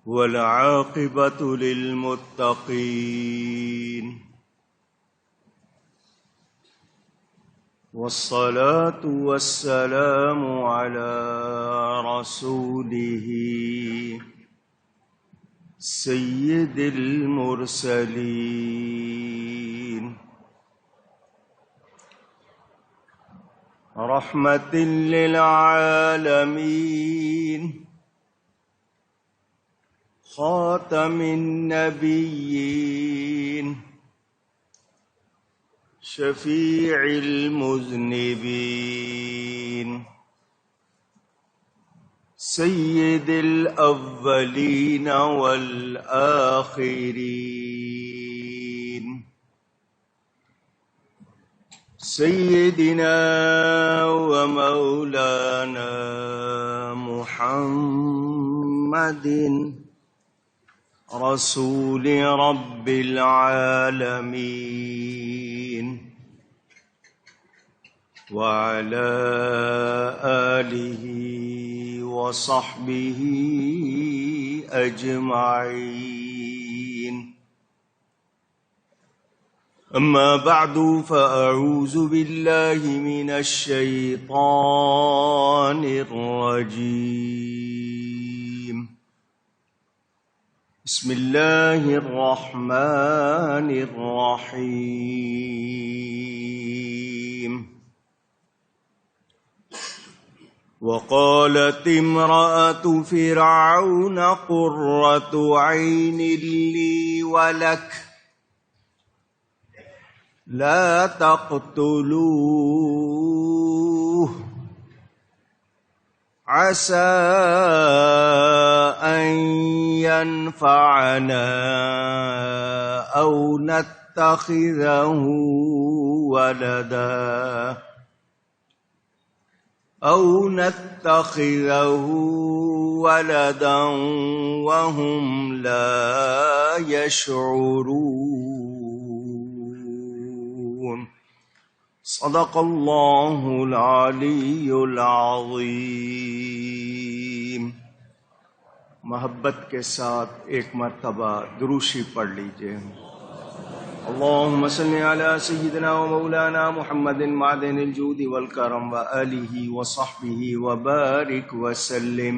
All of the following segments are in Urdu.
والعاقبة للمتقين، والصلاة والسلام على رسوله سيد المرسلين رحمة للعالمين خاتم النبيين شفيع المذنبين سيد الأولين والآخرين سيدنا ومولانا محمد رسول رب العالمين وعلى آله وصحبه أجمعين. أما بعد فأعوذ بالله من الشيطان الرجيم. بسم الله الرحمن الرحيم. وقالت امرأة فرعون قرة عين لي ولك لا تقتلوه عسى أن ينفعنا أو نتخذه ولدا وهم لا يشعرون. صدق اللہ العلی العظیم. محبت کے ساتھ ایک مرتبہ دروشی پڑھ لیجئے. اللہم صلی علی سیدنا و مولانا محمد معدن الجود والکرم وآلہ وصحبہ وبارک وسلم.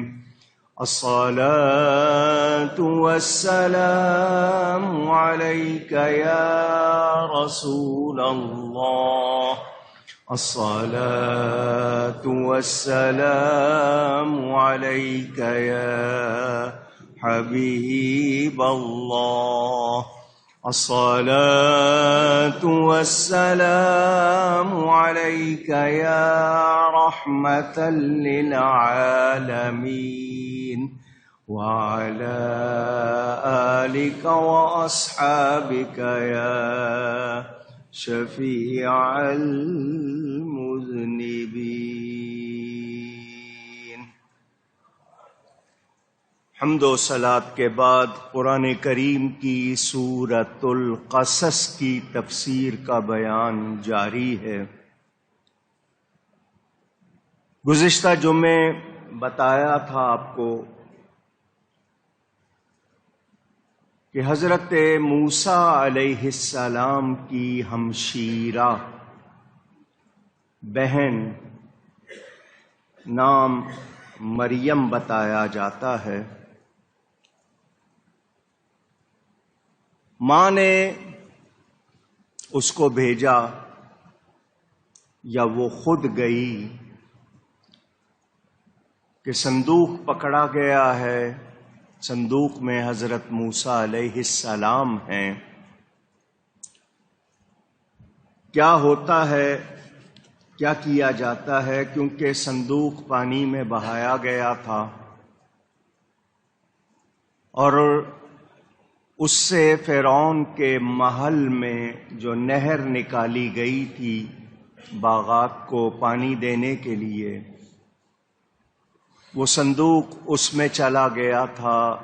الصلاة والسلام عليك يا رسول الله. الصلاة والسلام عليك يا حبيب الله. الصلاة والسلام عليك يا رحمة للعالمين وعلى آلك وأصحابك يا شفيع المذنبين. حمد و صلات کے بعد قرآن کریم کی سورۃ القصص کی تفسیر کا بیان جاری ہے. گزشتہ جمعے بتایا تھا آپ کو کہ حضرت موسیٰ علیہ السلام کی ہمشیرہ بہن نام مریم بتایا جاتا ہے. ماں نے اس کو بھیجا یا وہ خود گئی کہ صندوق پکڑا گیا ہے، صندوق میں حضرت موسیٰ علیہ السلام ہیں. کیا ہوتا ہے، کیا کیا جاتا ہے، کیونکہ صندوق پانی میں بہایا گیا تھا اور اس سے فرعون کے محل میں جو نہر نکالی گئی تھی باغات کو پانی دینے کے لیے، وہ صندوق اس میں چلا گیا تھا.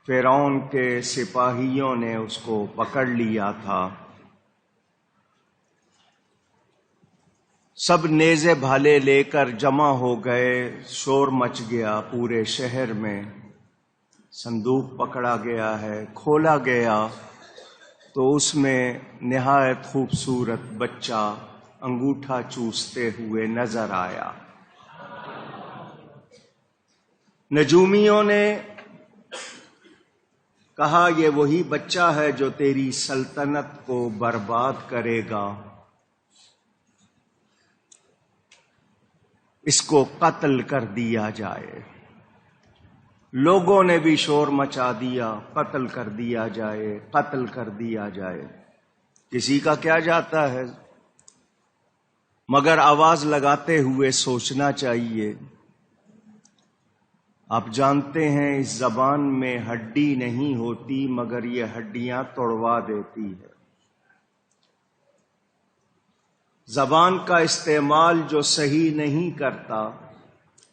فرعون کے سپاہیوں نے اس کو پکڑ لیا تھا. سب نیزے بھالے لے کر جمع ہو گئے، شور مچ گیا پورے شہر میں. صندوق پکڑا گیا ہے، کھولا گیا تو اس میں نہایت خوبصورت بچہ انگوٹھا چوستے ہوئے نظر آیا۔ نجومیوں نے کہا یہ وہی بچہ ہے جو تیری سلطنت کو برباد کرے گا، اس کو قتل کر دیا جائے۔ لوگوں نے بھی شور مچا دیا، قتل کر دیا جائے، قتل کر دیا جائے۔ کسی کا کیا جاتا ہے، مگر آواز لگاتے ہوئے سوچنا چاہیے۔ آپ جانتے ہیں اس زبان میں ہڈی نہیں ہوتی مگر یہ ہڈیاں توڑوا دیتی ہے۔ زبان کا استعمال جو صحیح نہیں کرتا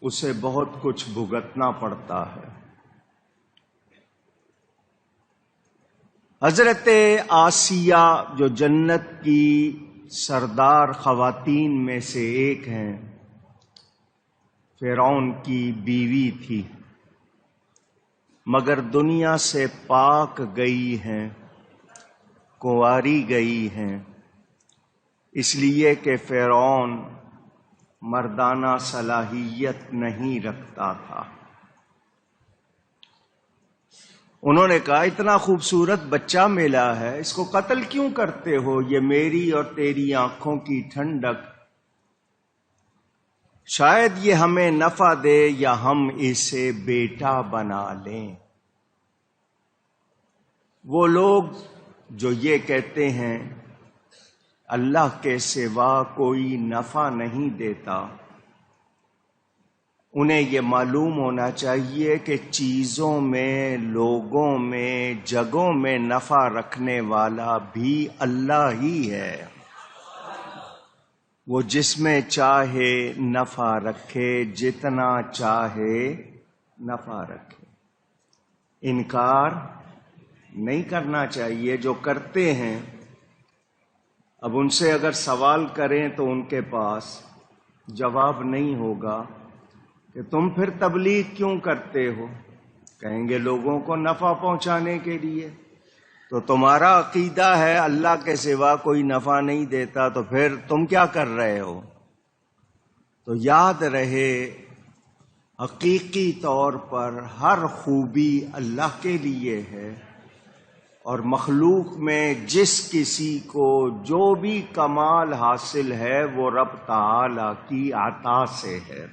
اسے بہت کچھ بھگتنا پڑتا ہے۔ حضرت آسیہ جو جنت کی سردار خواتین میں سے ایک ہیں، فرعون کی بیوی تھی، مگر دنیا سے پاک گئی ہیں، کنواری گئی ہیں، اس لیے کہ فرعون مردانہ صلاحیت نہیں رکھتا تھا۔ انہوں نے کہا اتنا خوبصورت بچہ ملا ہے، اس کو قتل کیوں کرتے ہو؟ یہ میری اور تیری آنکھوں کی ٹھنڈک، شاید یہ ہمیں نفع دے یا ہم اسے بیٹا بنا لیں۔ وہ لوگ جو یہ کہتے ہیں اللہ کے سوا کوئی نفع نہیں دیتا، انہیں یہ معلوم ہونا چاہیے کہ چیزوں میں، لوگوں میں، جگہوں میں نفع رکھنے والا بھی اللہ ہی ہے۔ وہ جس میں چاہے نفع رکھے، جتنا چاہے نفع رکھے۔ انکار نہیں کرنا چاہیے۔ جو کرتے ہیں اب ان سے اگر سوال کریں تو ان کے پاس جواب نہیں ہوگا کہ تم پھر تبلیغ کیوں کرتے ہو؟ کہیں گے لوگوں کو نفع پہنچانے کے لیے۔ تو تمہارا عقیدہ ہے اللہ کے سوا کوئی نفع نہیں دیتا، تو پھر تم کیا کر رہے ہو؟ تو یاد رہے حقیقی طور پر ہر خوبی اللہ کے لیے ہے، اور مخلوق میں جس کسی کو جو بھی کمال حاصل ہے وہ رب تعالی کی عطا سے ہے۔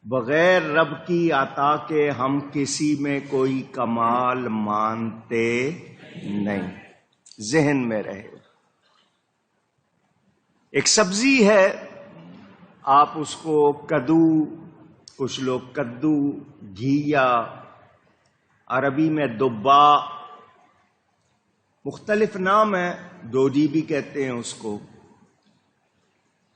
بغیر رب کی عطا کے ہم کسی میں کوئی کمال مانتے نہیں، ذہن میں رہے۔ ایک سبزی ہے، آپ اس کو کدو، کچھ لوگ کدو، گھیا، عربی میں دبا، مختلف نام ہے، دوڈی بھی کہتے ہیں اس کو۔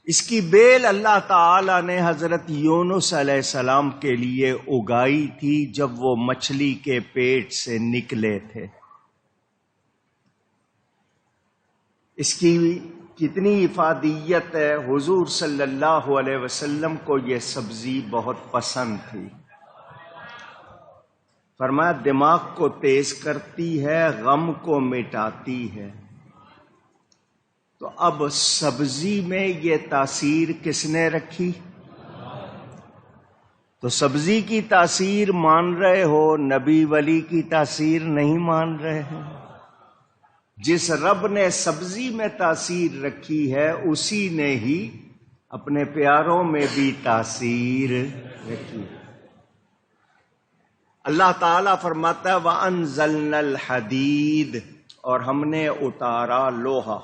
اس کی بیل اللہ تعالی نے حضرت یونس علیہ السلام کے لیے اگائی تھی جب وہ مچھلی کے پیٹ سے نکلے تھے۔ اس کی کتنی افادیت ہے، حضور صلی اللہ علیہ وسلم کو یہ سبزی بہت پسند تھی۔ فرمایا دماغ کو تیز کرتی ہے، غم کو مٹاتی ہے۔ تو اب سبزی میں یہ تاثیر کس نے رکھی؟ تو سبزی کی تاثیر مان رہے ہو، نبی ولی کی تاثیر نہیں مان رہے ہیں۔ جس رب نے سبزی میں تاثیر رکھی ہے اسی نے ہی اپنے پیاروں میں بھی تاثیر رکھی۔ اللہ تعالیٰ فرماتا ہے وَأَنزَلْنَا الْحَدِيدَ، اور ہم نے اتارا لوہا۔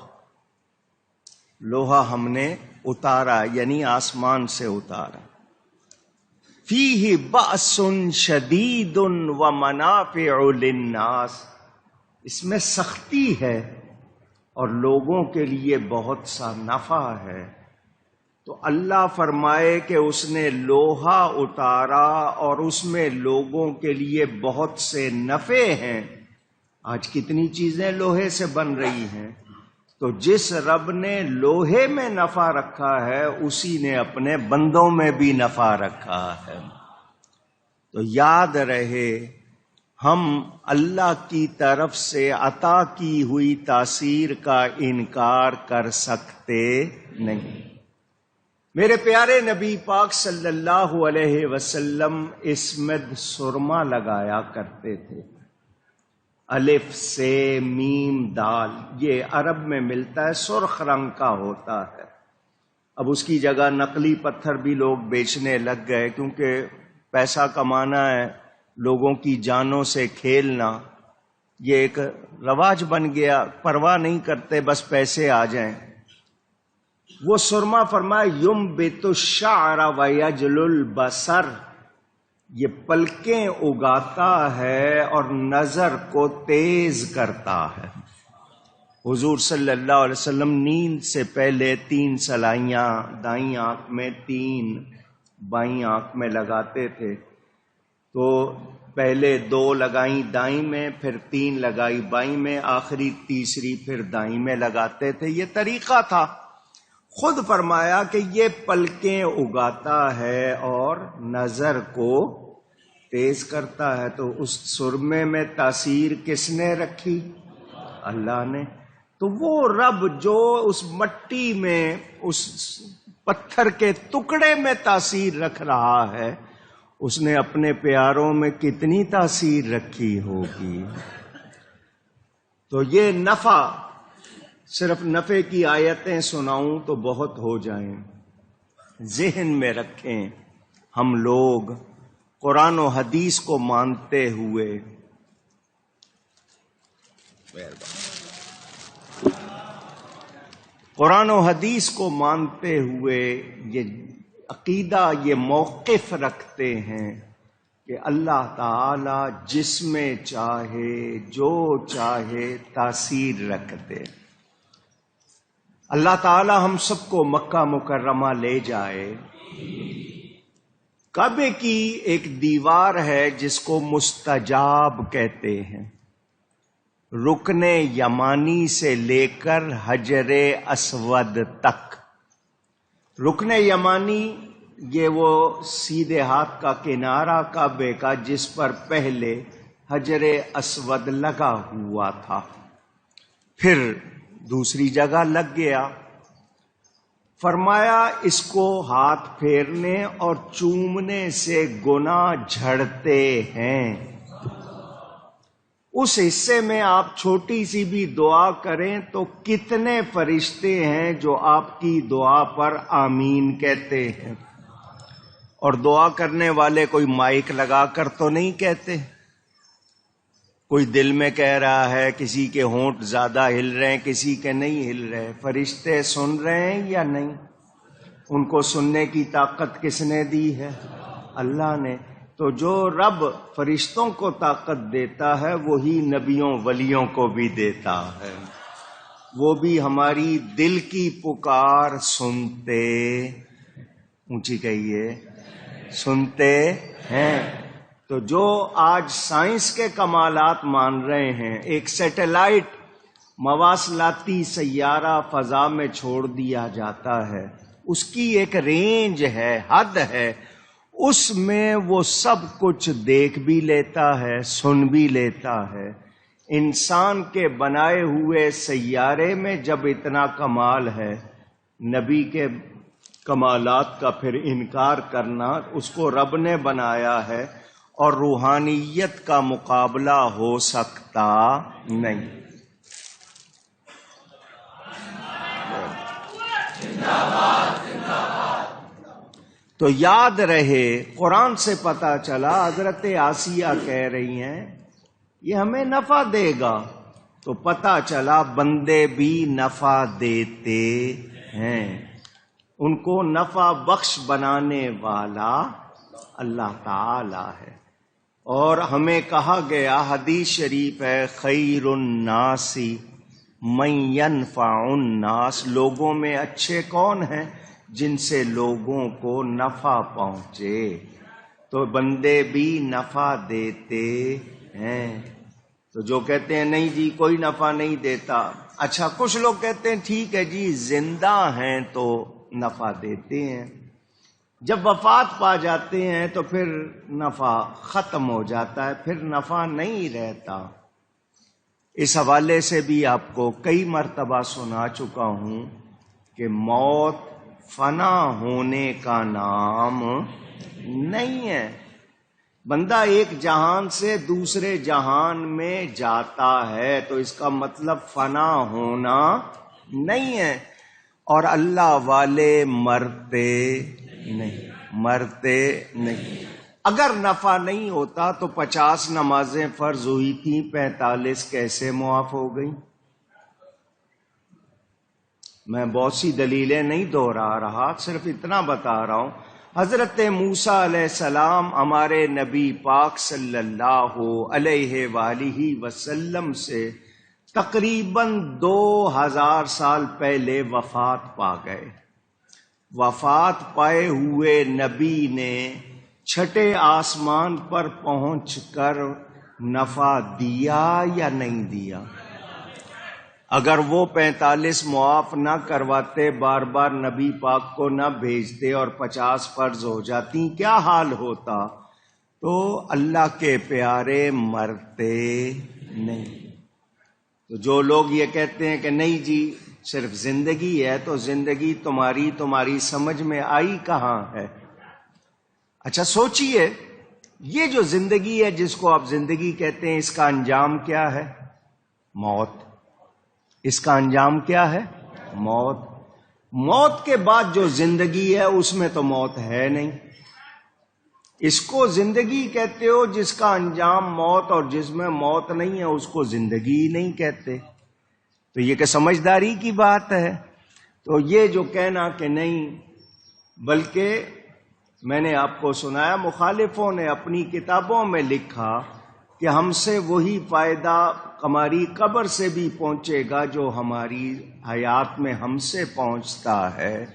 لوہا ہم نے اتارا یعنی آسمان سے اتارا۔ فِيهِ بَأْسٌ شَدِيدٌ وَمَنَافِعُ لِلنَّاسِ، اس میں سختی ہے اور لوگوں کے لیے بہت سا نفع ہے۔ تو اللہ فرمائے کہ اس نے لوہا اتارا اور اس میں لوگوں کے لیے بہت سے نفع ہیں۔ آج کتنی چیزیں لوہے سے بن رہی ہیں، تو جس رب نے لوہے میں نفع رکھا ہے اسی نے اپنے بندوں میں بھی نفع رکھا ہے۔ تو یاد رہے ہم اللہ کی طرف سے عطا کی ہوئی تاثیر کا انکار کر سکتے نہیں۔ میرے پیارے نبی پاک صلی اللہ علیہ وسلم اسمد سرما لگایا کرتے تھے، الف سے میم دال، یہ عرب میں ملتا ہے، سرخ رنگ کا ہوتا ہے۔ اب اس کی جگہ نقلی پتھر بھی لوگ بیچنے لگ گئے، کیونکہ پیسہ کمانا ہے، لوگوں کی جانوں سے کھیلنا، یہ ایک رواج بن گیا، پرواہ نہیں کرتے، بس پیسے آ جائیں۔ وہ سرما فرمایا یمبت الشعر ویجل البصر، یہ پلکیں اگاتا ہے اور نظر کو تیز کرتا ہے۔ حضور صلی اللہ علیہ وسلم نیند سے پہلے 3 سلائیاں دائیں آنکھ میں، 3 بائیں آنکھ میں لگاتے تھے، تو پہلے 2 لگائیں دائیں میں، پھر 3 لگائی بائیں میں، آخری تیسری پھر دائیں میں لگاتے تھے۔ یہ طریقہ تھا۔ خود فرمایا کہ یہ پلکیں اگاتا ہے اور نظر کو تیز کرتا ہے۔ تو اس سرمے میں تاثیر کس نے رکھی؟ اللہ نے۔ تو وہ رب جو اس مٹی میں، اس پتھر کے ٹکڑے میں تاثیر رکھ رہا ہے، اس نے اپنے پیاروں میں کتنی تاثیر رکھی ہوگی۔ تو یہ نفع، صرف نفع کی آیتیں سناؤں تو بہت ہو جائیں۔ ذہن میں رکھیں، ہم لوگ قرآن و حدیث کو مانتے ہوئے یہ عقیدہ، یہ موقف رکھتے ہیں کہ اللہ تعالی جس میں چاہے جو چاہے تاثیر رکھ دے۔ اللہ تعالی ہم سب کو مکہ مکرمہ لے جائے۔ کعبے کی ایک دیوار ہے جس کو مستجاب کہتے ہیں، رکن یمانی سے لے کر حجر اسود تک۔ رکن یمانی یہ وہ سیدھے ہاتھ کا کنارہ کعبے کا جس پر پہلے حجر اسود لگا ہوا تھا، پھر دوسری جگہ لگ گیا۔ فرمایا اس کو ہاتھ پھیرنے اور چومنے سے گناہ جھڑتے ہیں۔ اس حصے میں آپ چھوٹی سی بھی دعا کریں تو کتنے فرشتے ہیں جو آپ کی دعا پر آمین کہتے ہیں۔ اور دعا کرنے والے کوئی مائک لگا کر تو نہیں کہتے، کوئی دل میں کہہ رہا ہے، کسی کے ہونٹ زیادہ ہل رہے ہیں، کسی کے نہیں ہل رہے۔ فرشتے سن رہے ہیں یا نہیں؟ ان کو سننے کی طاقت کس نے دی ہے؟ اللہ نے۔ تو جو رب فرشتوں کو طاقت دیتا ہے وہی نبیوں ولیوں کو بھی دیتا ہے، وہ بھی ہماری دل کی پکار سنتے، اونچی کہیے، سنتے ہیں۔ تو جو آج سائنس کے کمالات مان رہے ہیں، ایک سیٹلائٹ مواصلاتی سیارہ فضا میں چھوڑ دیا جاتا ہے، اس کی ایک رینج ہے، حد ہے، اس میں وہ سب کچھ دیکھ بھی لیتا ہے، سن بھی لیتا ہے۔ انسان کے بنائے ہوئے سیارے میں جب اتنا کمال ہے، نبی کے کمالات کا پھر انکار کرنا، اس کو رب نے بنایا ہے اور روحانیت کا مقابلہ ہو سکتا نہیں۔ تو یاد رہے، قرآن سے پتا چلا، حضرت آسیہ کہہ رہی ہیں یہ ہمیں نفع دے گا، تو پتا چلا بندے بھی نفع دیتے ہیں، ان کو نفع بخش بنانے والا اللہ تعالی ہے۔ اور ہمیں کہا گیا، حدیث شریف ہے، خیر الناس من ينفع الناس، لوگوں میں اچھے کون ہیں؟ جن سے لوگوں کو نفع پہنچے۔ تو بندے بھی نفع دیتے ہیں۔ تو جو کہتے ہیں نہیں جی کوئی نفع نہیں دیتا، اچھا کچھ لوگ کہتے ہیں ٹھیک ہے جی زندہ ہیں تو نفع دیتے ہیں۔ جب وفات پا جاتے ہیں تو پھر نفع ختم ہو جاتا ہے، پھر نفع نہیں رہتا۔ اس حوالے سے بھی آپ کو کئی مرتبہ سنا چکا ہوں کہ موت فنا ہونے کا نام نہیں ہے۔ بندہ ایک جہان سے دوسرے جہان میں جاتا ہے تو اس کا مطلب فنا ہونا نہیں ہے۔ اور اللہ والے مرتے نہیں۔ اگر نفع نہیں ہوتا تو 50 نمازیں فرض ہوئی تھیں، 45 کیسے معاف ہو گئی؟ میں بہت سی دلیلیں نہیں دہرا رہا، صرف اتنا بتا رہا ہوں۔ حضرت موسیٰ علیہ السلام ہمارے نبی پاک صلی اللہ علیہ وآلہ وسلم سے تقریباً 2000 سال پہلے وفات پا گئے۔ وفات پائے ہوئے نبی نے چھٹے آسمان پر پہنچ کر نفع دیا یا نہیں دیا؟ اگر وہ 45 معاف نہ کرواتے، بار بار نبی پاک کو نہ بھیجتے اور 50 فرض ہو جاتی، کیا حال ہوتا؟ تو اللہ کے پیارے مرتے نہیں۔ تو جو لوگ یہ کہتے ہیں کہ نہیں جی صرف زندگی ہے، تو زندگی تمہاری سمجھ میں آئی کہاں ہے؟ اچھا سوچئے، یہ جو زندگی ہے جس کو آپ زندگی کہتے ہیں، اس کا انجام کیا ہے؟ موت۔ اس کا انجام کیا ہے؟ موت۔ موت کے بعد جو زندگی ہے اس میں تو موت ہے نہیں۔ اس کو زندگی کہتے ہو جس کا انجام موت، اور جس میں موت نہیں ہے اس کو زندگی نہیں کہتے۔ تو یہ کہ سمجھداری کی بات ہے۔ تو یہ جو کہنا کہ نہیں، بلکہ میں نے آپ کو سنایا مخالفوں نے اپنی کتابوں میں لکھا کہ ہم سے وہی فائدہ ہماری قبر سے بھی پہنچے گا جو ہماری حیات میں ہم سے پہنچتا ہے۔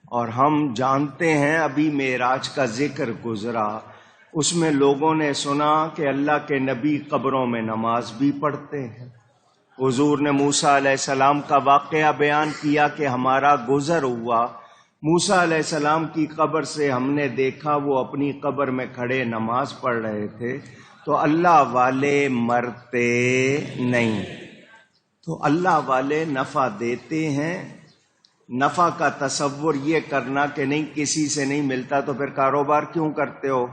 اور ہم جانتے ہیں، ابھی معراج کا ذکر گزرا، اس میں لوگوں نے سنا کہ اللہ کے نبی قبروں میں نماز بھی پڑھتے ہیں۔ حضور نے موسیٰ علیہ السلام کا واقعہ بیان کیا کہ ہمارا گزر ہوا، موسیٰ علیہ السلام کی قبر سے ہم نے دیکھا وہ اپنی قبر میں کھڑے نماز پڑھ رہے تھے۔ تو اللہ والے مرتے نہیں۔ تو اللہ والے نفع دیتے ہیں۔ نفع کا تصور یہ کرنا کہ نہیں کسی سے نہیں ملتا تو پھر کاروبار کیوں کرتے ہو؟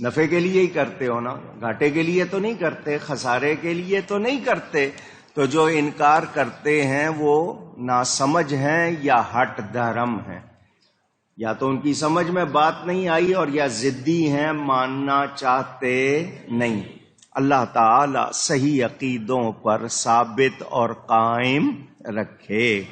نفع کے لیے ہی کرتے ہو نا، گھاٹے کے لیے تو نہیں کرتے، خسارے کے لیے تو نہیں کرتے۔ تو جو انکار کرتے ہیں وہ ناسمجھ ہیں یا ہٹ دھرم ہیں، یا تو ان کی سمجھ میں بات نہیں آئی اور یا ضدی ہیں، ماننا چاہتے نہیں۔ اللہ تعالی صحیح عقیدوں پر ثابت اور قائم رکھے۔